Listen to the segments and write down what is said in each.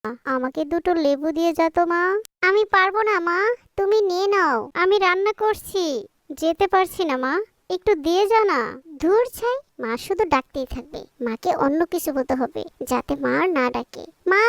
আমাকে দুটো লেবু দিয়ে যা তো মা। আমি পারবো না মা, তুমি নিয়ে নাও, আমি রান্না করছি। যেতে পারছি না মা, একটু দিয়ে যা না। ধুর ছাই, মা শুধু ডাকতেই থাকবে। মাকে অন্য কিছু বলতে হবে যাতে মা আর না ডাকে। মা,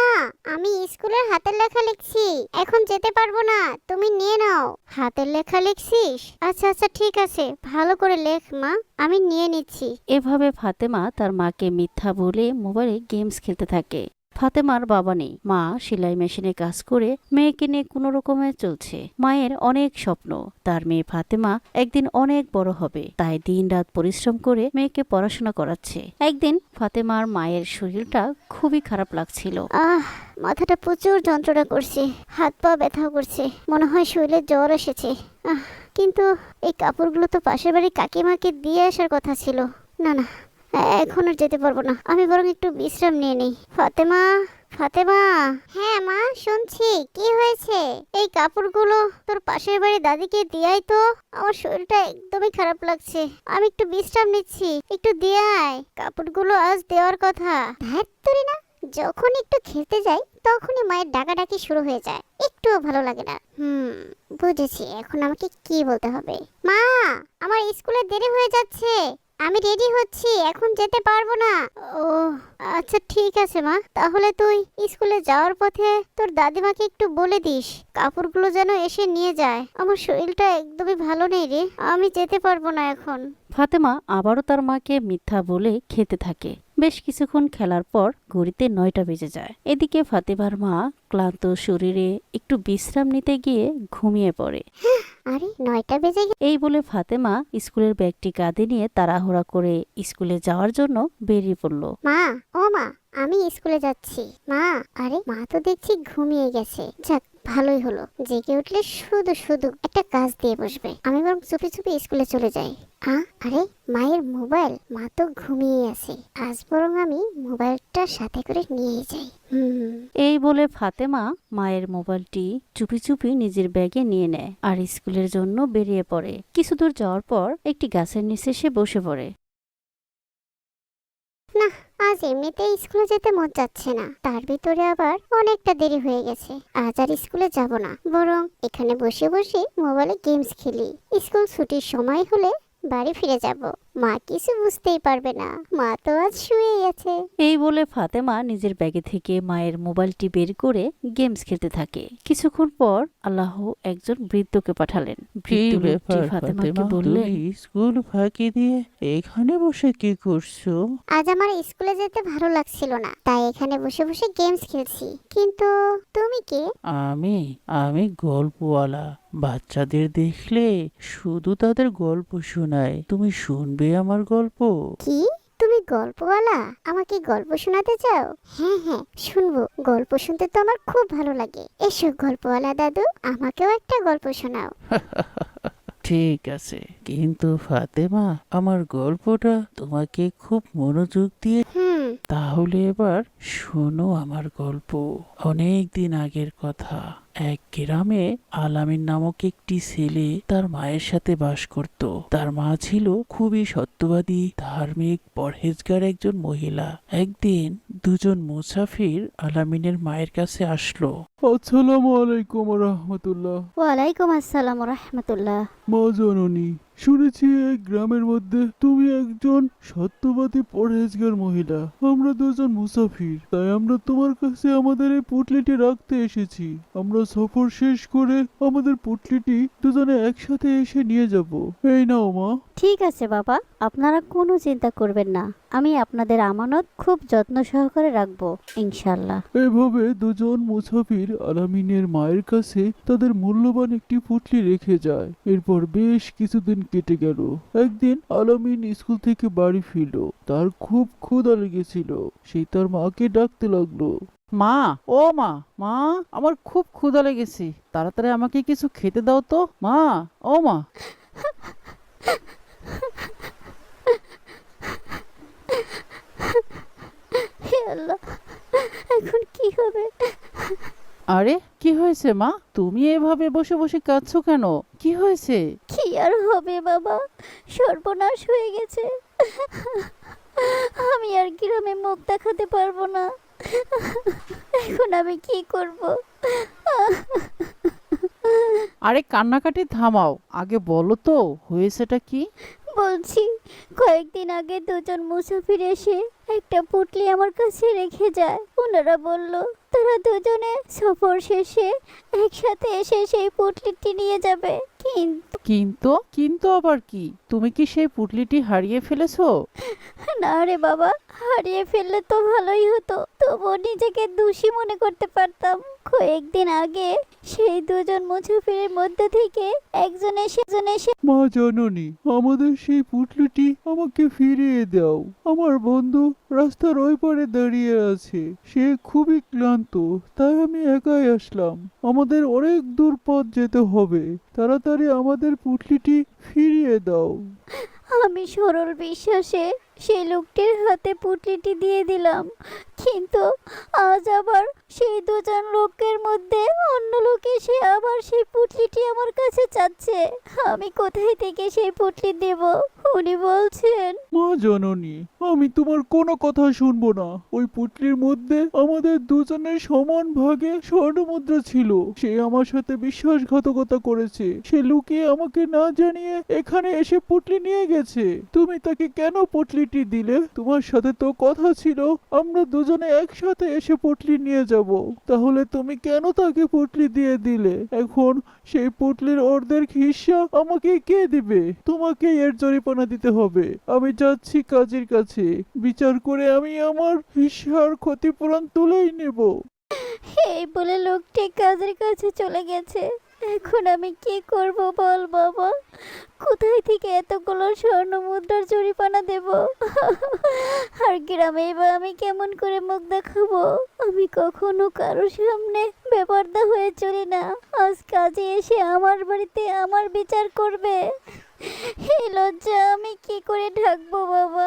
আমি স্কুলের হাতের লেখা লিখছি, এখন যেতে পারবো না, তুমি নিয়ে নাও। হাতের লেখা লিখছিস? আচ্ছা আচ্ছা ঠিক আছে, ভালো করে লেখ মা, আমি নিয়ে নিচ্ছি। এভাবে ফাতেমা তার মাকে মিথ্যা বলে মোবাইলে গেমস খেলতে থাকে। ফাতেমার বাবা নেই, মা সেলাই মেশিনে কাজ করে মেয়েকে নিয়ে কোনো রকমে চলছে। মায়ের অনেক স্বপ্ন তার মেয়ে ফাতেমা একদিন অনেক বড় হবে, তাই দিনরাত পরিশ্রম করে মেয়েকে পড়াশোনা করাচ্ছে। একদিন ফাতেমার মায়ের শরীরটা খুবই খারাপ লাগছিল। মাথাটা প্রচুর যন্ত্রণা করছে, হাত পা ব্যথা করছে, মনে হয় শরীরে জ্বর এসেছে। কিন্তু এই কাপড়গুলো তো পাশের বাড়ির কাকিমাকে দিয়ে আসার কথা ছিল। না না, এখন আর যেতে পারবো না, আমি বরং একটু বিশ্রাম নিয়ে নিই। ফাতেমা, ফাতেমা। হ্যাঁ মা, শুনছি, কি হয়েছে? এই কাপড়গুলো তোর পাশের বাড়ির দাদিকে দিয়াই তো, আমার শরীরটা একদমই খারাপ লাগছে, আমি একটু বিশ্রাম নিচ্ছি, একটু দিয়ে আয়। কাপড়গুলো আজ দেওয়ার কথা। ধ্যাত তোরি না, যখন একটু খেলতে যাই তখনই মায়ের ডাকাডাকি শুরু হয়ে যায়, একটুও ভালো লাগে না। বুঝেছি, এখন আমাকে কি বলতে হবে। মা, আমার স্কুলে দেরি হয়ে যাচ্ছে, আমি রেডি হচ্ছি, এখন যেতে পারবো না। ও আচ্ছা ঠিক আছে মা, তাহলে তুই স্কুলে যাওয়ার পথে তোর দাদিমাকে একটু বলে দিস কাপড়গুলো যেন এসে নিয়ে যায়, আমার শরীরটা একদমই ভালো নেই রে, আমি যেতে পারবো না এখন। ফাতেমা আবারও তার মাকে মিথ্যা বলে খেতে থাকে। বেশ কিছুক্ষণ খেলার পর ঘড়িতে 9টা বেজে যায়। এদিকে ফাতেমার মা ক্লান্ত শরীরে একটু বিশ্রাম নিতে গিয়ে ঘুমিয়ে পড়ে। আরে 9টা বেজে গেছে। এই বলে ফাতেমা স্কুলের ব্যাগটি কাঁধে নিয়ে তাড়াহুড়া করে স্কুলে যাওয়ার জন্য বেরিয়ে পড়ল। মা, ও মা, আমি স্কুলে যাচ্ছি। মা, আরে মা তো দেখছি ঘুমিয়ে গেছে। যাক, ভালোই হলো, জেগে উঠলে শুধু শুধু একটা কাজ দিয়ে বসবে, আমি বরং চুপি চুপি স্কুলে চলে যাই। আরে মায়ের মোবাইল, মা তো ঘুমিয়ে আছে, আজ বরং আমি মোবাইলটা সাথে করে নিয়ে যাই। এই বলে ফাতেমা মায়ের মোবাইলটি চুপি চুপি নিজের ব্যাগে নিয়ে নেয় আর স্কুলের জন্য বেরিয়ে পড়ে। কিছু দূর যাওয়ার পর একটি গাছের নিচে সে বসে পড়ে। না, আজ এমনিতেই স্কুলে যেতে মন চাচ্ছে না, তার ভিতরে আবার অনেকটা দেরি হয়ে গেছে। আজ আর স্কুলে যাব না, বরং এখানে বসে বসে মোবাইলে গেমস খেলি। স্কুল ছুটির সময় হলে বাড়ি ফিরে যাব, মা কিছু বুঝতেই পারবে না, মা তো আজ শুয়েই আছে। এই বলে ফাতেমা নিজের ব্যাগে থেকে মায়ের মোবাইলটি বের করে গেমস খেলতে থাকে। কিছুক্ষণ পর আল্লাহ একজন বৃদ্ধকে পাঠালেন। কি বৃদ্ধ লোকটি ব্যাপার ফাতেমাকে ফাতেমা, বললেন, তুমি স্কুল ফাঁকি দিয়ে এখানে বসে কি করছো? আজ আমার স্কুলে যেতে ভালো লাগছিল না, তাই এখানে বসে বসে গেমস খেলছি। কিন্তু তুমি কে? আমি আমি গল্পওয়ালা। বাচ্চাদের দেখলে শুধু তাদের গল্প শোনায়। তুমি শুনবে আমার গল্প? কি, তুমি গল্পওয়ালা? আমাকে গল্প শোনাতে চাও? হ্যাঁ হ্যাঁ, শুনবো, গল্প শুনতে তো আমার খুব ভালো লাগে। এসো গল্পওয়ালা দাদু, আমাকেও একটা গল্প শোনাও। ঠিক আছে, কিন্তু ফাতেমা, আমার গল্পটা তোমাকে খুব মনোযোগ দিয়ে, তাহলে এবার শোনো আমার গল্প। অনেক দিন আগের কথা। এক গ্রামে আলামিন নামক একটি ছেলে তার মায়ের সাথে বাস করত। তার মা ছিল খুবই সত্যবাদী, ধার্মিক, পরহেজগার একজন মহিলা। একদিন দুজন মুসাফির আলামিনের মায়ের কাছে আসলো। আসসালামু আলাইকুম রহমতুল্লাহ। ওয়ালাইকুম আসসালাম রাহমাতুল্লাহ। মা জননী, শুনেছি এই গ্রামের মধ্যে তুমি একজন সত্যবাদী পরহেজগার মহিলা। আমরা দুজন মুসাফির, তাই আমরা তোমার কাছে আমাদের এই পুটলিটি রাখতে এসেছি। আমরা সফর শেষ করে আমাদের পুটলিটি দুজনে একসাথে এসে নিয়ে যাব। এই নাও মা। ঠিক আছে বাবা, আপনারা কোনো চিন্তা করবেন না, আমি আপনাদের আমানত খুব যত্ন সহকারে রাখবো ইনশাল্লাহ। এভাবে দুজন মুসাফির আলামিনের মায়ের কাছে তাদের মূল্যবান একটি পুটলি রেখে যায়। এরপর বেশ কিছুদিন কেটে গেল। একদিন আলামিন স্কুল থেকে বাড়ি ফিরল। তার খুব ক্ষুধা লেগেছিল। সে তার মাকে ডাকতে লাগলো। মা, ও মা, মা, আমার খুব ক্ষুধা লেগেছে, তাড়াতাড়ি আমাকে কিছু খেতে দাও তো মা, ও মা। হে আল্লাহ, এখন কি হবে? আরে কি হয়েছে মা, তুমি এভাবে বসে বসে কাঁদছো কেন? কি হয়েছে? কি আর হবে বাবা, সর্বনাশ হয়ে গেছে, আমি আর গ্রামে মুখ দেখাতে পারবো না। এখন আমি কি করব? আরে কান্নাকাটি থামাও, আগে বলো তো হয়েছেটা কি? বলছি, কয়েকদিন আগে দুজন মুসাফির এসে একটা পুটলি আমার কাছে রেখে যায়। ওনারা বলল তারা দুজনে সফর শেষে একসাথে এসে সেই পুটলিটি নিয়ে যাবে। কিন্তু কিন্তু কিন্তু আবার কি? তুমি কি সেই পুটলিটি হারিয়ে ফেলেছো? না রে বাবা, হারিয়ে ফেললে তো ভালোই হতো, তবুও নিজেকে দোষী মনে করতে পারতাম। কয়েকদিন আগে সেই দুজন মুসাফিরের মধ্যে থেকে একজন এসে মা জননী, আমাদের সেই পুটলিটি আমাকে ফিরিয়ে দাও। আমার বন্ধু রাস্তার ওই পারে দাঁড়িয়ে আছে, সে খুবই ক্লান্ত, তাই আমি একাই আসলাম। আমাদের অনেক দূর পথ যেতে হবে, তাড়াতাড়ি আমাদের পুটলিটি ফিরিয়ে দাও। আমি সরল বিশ্বাসে সেই লোকটির হাতে পুটলিটি দিয়ে দিলাম, কিন্তু আজ আবার সেই দুজন লোকের মধ্যে অন্য লোক এসে আবার সেই পুটলিটি আমার কাছে চাচ্ছে। আমি কোথায় থেকে সেই পুটলি দেব? উনি বলছেন মা জননী, আমি তোমার কোনো কথা শুনবো না। ওই পুটলির মধ্যে আমাদের দুজনের সমান ভাগে স্বর্ণমুদ্রা ছিল। সে আমার সাথে বিশ্বাসঘাতকতা করেছে। সে লুকিয়ে আমাকে না জানিয়ে এখানে এসে পুটলি নিয়ে গেছে। তুমি তাকে কেন পুটলিটি দিলে? তোমার সাথে তো কথা ছিল আমরা দুজনে একসাথে এসে পুটলি নিয়ে যাব। তাহলে তুমি কেন তাকে পুটলি দিয়ে দিলে? এখন সেই পুটলির অর্ধেক হিস্সা আমাকে কে দিবে? তোমাকে এর জরিমানা দিতে হবে। আমি যাচ্ছি কাজীর কাছে, বিচার করে আমি আমার হিস্সার ক্ষতিপূরণ তুলেই নেব। এই বলে লোকটি কাজের কাছে চলে গেছে। এখন আমি কি করব বল বাবা? কোথায় থেকে এতগুলো স্বর্ণ মুদ্রার জরিমানা দেব? আর গ্রামে বা আমি কেমন করে মুখ দেখাবো? আমি কখনো কারোর সামনে বেপরদা হয়ে চলি না। আজ কাজে এসে আমার বাড়িতে আমার বিচার করবে। এই লজ্জা আমি কি করে ঢাকবো বাবা?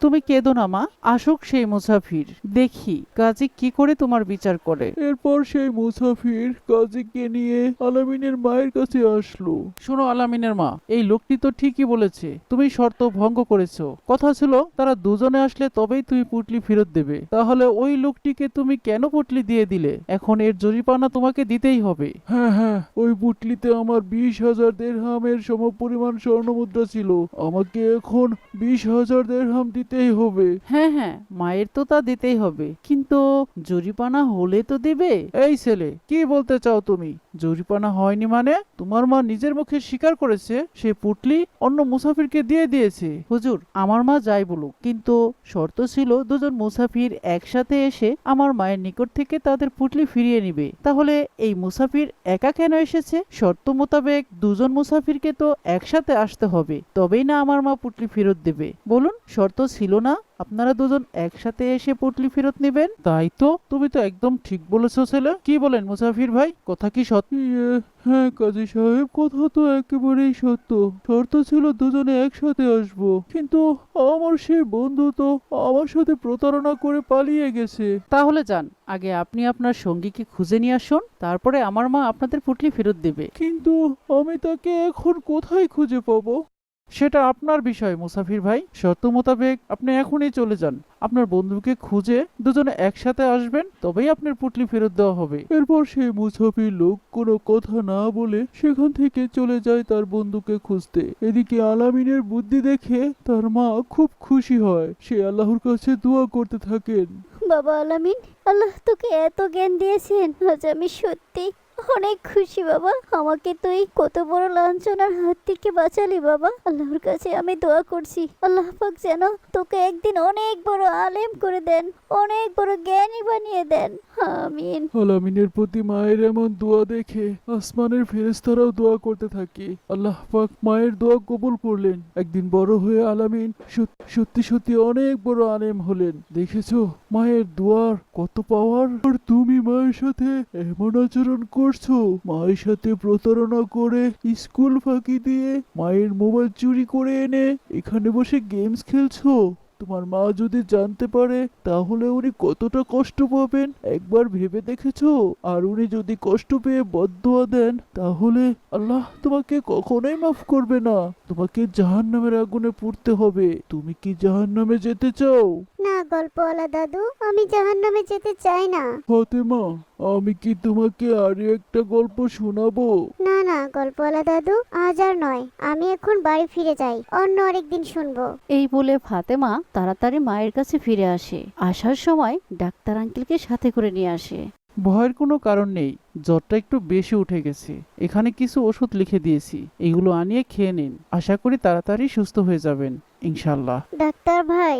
তুমি কেঁদো না মা, আসুক সেই মুসাফির, দেখি কাজী কি করে তোমার বিচার করে। এরপর সেই মুসাফির কাজীকে নিয়ে আলামিনের মায়ের কাছে আসলো। শোনো আলামিনের মা, এই লোকটি তো ঠিকই বলেছে, তুমি শর্ত ভঙ্গ করেছো। কথা ছিল তারা দুজনে আসলে তবেই তুমি পুটলি ফেরত দেবে, তাহলে ওই লোকটিকে তুমি কেন পুটলি দিয়ে দিলে? এখন এর জরিমানা তোমাকে দিতেই হবে। হ্যাঁ হ্যাঁ, ওই পুটলিতে আমার 20,000 দেরহামের সমপরিমাণ স্বর্ণমুদ্রা ছিল। আমাকে এখন 20,000 দেরহাম দিতেই হবে। হ্যাঁ হ্যাঁ, মায়ের তো তা দিতেই হবে, কিন্তু জরিমানা হলে তো দেবে। এই ছেলে, কি বলতে চাও তুমি? জরিমানা হয়নি মানে? তোমার মা নিজের মুখে স্বীকার করেছে সে পুটলি অন্য মুসাফিরকে দিয়ে দিয়েছে। হুজুর, আমার মা যাই বলুক, কিন্তু শর্ত ছিল দুজন মুসাফির একসাথে এসে আমার মায়ের নিকট থেকে তাদের পুটলি ফিরিয়ে নিবে। তাহলে এই মুসাফির একা কেন এসেছে? শর্ত মোতাবেক দুজন মুসাফিরকে তো একসাথে আসতে হবে, তবেই না আমার মা পুটলি ফেরত দেবে। বলুন, শর্ত ছিল না আপনারা দুজন একসাথে এসে পুটলি ফেরত নেবেন? তাই তো, তুমি তো একদম ঠিক বলেছো ছেলে। কি বলেন মুসাফির ভাই, কথা কি সত্যি? হ্যাঁ কাজী সাহেব, কথা তো একেবারেই সত্য। শর্ত ছিল দুজনে একসাথে আসবো, কিন্তু আমার সেই বন্ধু তো আমার সাথে প্রতারণা করে পালিয়ে গেছে। তাহলে যান, আগে আপনি আপনার সঙ্গীকে খুঁজে নিয়ে আসুন, তারপরে আমার মা আপনাদের পুটলি ফেরত দেবে। কিন্তু আমি তাকে এখন কোথায় খুঁজে পাবো? সেটা আপনার বিষয় মুসাফির ভাই, শর্ত মোতাবেক আপনি এখনই চলে যান, আপনার বন্ধুকে খুঁজে দুজনে একসাথে আসবেন, তবেই আপনার পুটলি ফেরত দেওয়া হবে। এরপর সেই মুসাফির লোক কোনো কথা না বলে সেখান থেকে চলে যায় তার বন্ধুকে খুঁজতে। এদিকে আলামিনের বুদ্ধি দেখে তার মা খুব খুশি হয়। সে আল্লাহর কাছে দোয়া করতে থাকেন। বাবা আলামিন, আল্লাহ তোকে এত জ্ঞান দিয়েছেন, আজ আমি সত্যি অনেক খুশি বাবা। আমাকে তুই কত বড় লাঞ্ছনার হাত থেকে বাঁচালি বাবা। আল্লাহর কাছে আমি দোয়া করছি, আল্লাহ পাক যেন তোকে একদিন অনেক বড় আলেম করে দেন, অনেক বড় জ্ঞানী বানিয়ে দেন। আমিন। আলামিনের প্রতি মায়ের এমন দোয়া দেখে আসমানের ফেরেশতারাও দোয়া করতে থাকে। আল্লাহ পাক মায়ের দোয়া কবুল করলেন। একদিন বড় হয়ে আলামিন সত্যি সত্যি অনেক বড় আলেম হলেন। দেখেছো মায়ের দোয়ার কত পাওয়ার। আর তুমি মায়ের সাথে এমন আচরণ করছো, মায়ের সাথে প্রতারণা করে স্কুল ফাঁকি দিয়ে মায়ের মোবাইল চুরি করে এনে এখানে বসে গেমস খেলছো। তোমার মা যদি জানতে পারে তাহলে উনি কতটা কষ্ট পাবেন একবার ভেবে দেখেছো? আর উনি যদি কষ্ট পেয়ে বদদোয়া দেন তাহলে আল্লাহ তোমাকে কখনোই মাফ করবে না। তোমাকে জাহান্নামের আগুনে পুড়তে হবে। তুমি কি জাহান্নামে যেতে চাও? না গল্পওয়ালা দাদু, আমি জাহান্নামে যেতে চাই না। ফাতেমা, আমি কি তোমাকে আরো একটা গল্প শোনাবো? না না গল্পওয়ালা দাদু, আজ আর নয়, আমি এখন বাড়ি ফিরে যাই, অন্য আরেকদিন শুনবো। এই বলে ফাতেমা তাড়াতাড়ি মায়ের কাছে ফিরে আসে। আসার সময় ডাক্তার আঙ্কেলকে সাথে করে নিয়ে আসে। ভয়ের কোনো কারণ নেই, জ্বরটা একটু বেশি উঠে গেছে। এখানে কিছু ওষুধ লিখে দিয়েছি, এগুলো আনিয়ে খেয়ে নিন। আশা করি তাড়াতাড়ি সুস্থ হয়ে যাবেন ইনশাল্লাহ। ডাক্তার ভাই,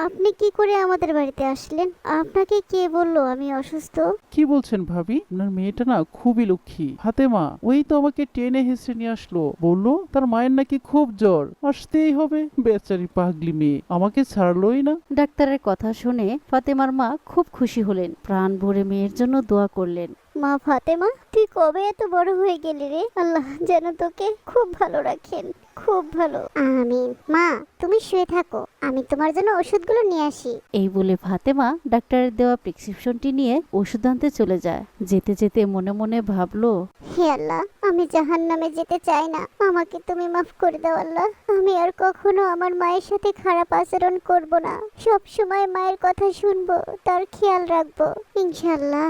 আপনি কি করে আমাদের বাড়িতে আসলেন? আপনাকে কে বললো আমি অসুস্থ? কি বলছেন ভাবি? আপনার মেয়েটা না খুবই লক্ষ্মী। ফাতেমা ওই তো আমাকে টেনে হেসে নিয়ে আসলো, বললো তার মায়ের নাকি খুব জ্বর, আসতেই হবে। বেচারি পাগলি মেয়ে আমাকে ছাড়লোই না। ডাক্তারের কথা শুনে ফাতেমার মা খুব খুশি হলেন, প্রাণ ভরে মেয়ের জন্য দোয়া করলেন। মা ফাতেমা, তুই কবে এত বড় হয়ে গেলি রে? আল্লাহ যেন তোকে খুব ভালো রাখেন, খুব ভালো। আমিন। মা তুমি শুয়ে থাকো, আমি তোমার জন্য ওষুধগুলো নিয়ে আসি। এই বলে ফাতেমা ডাক্তারের দেওয়া প্রেসক্রিপশনটি নিয়ে ওষুধ আনতে চলে যায়। যেতে যেতে মনে মনে ভাবলো, হে আল্লাহ, আমি জাহান্নামে যেতে চাই না, আমাকে তুমি মাফ করে দাও আল্লাহ। আমি আর কখনো আমার মায়ের সাথে খারাপ আচরণ করব না, সব সময় মায়ের কথা শুনবো, তার খেয়াল রাখবো ইনশাআল্লাহ।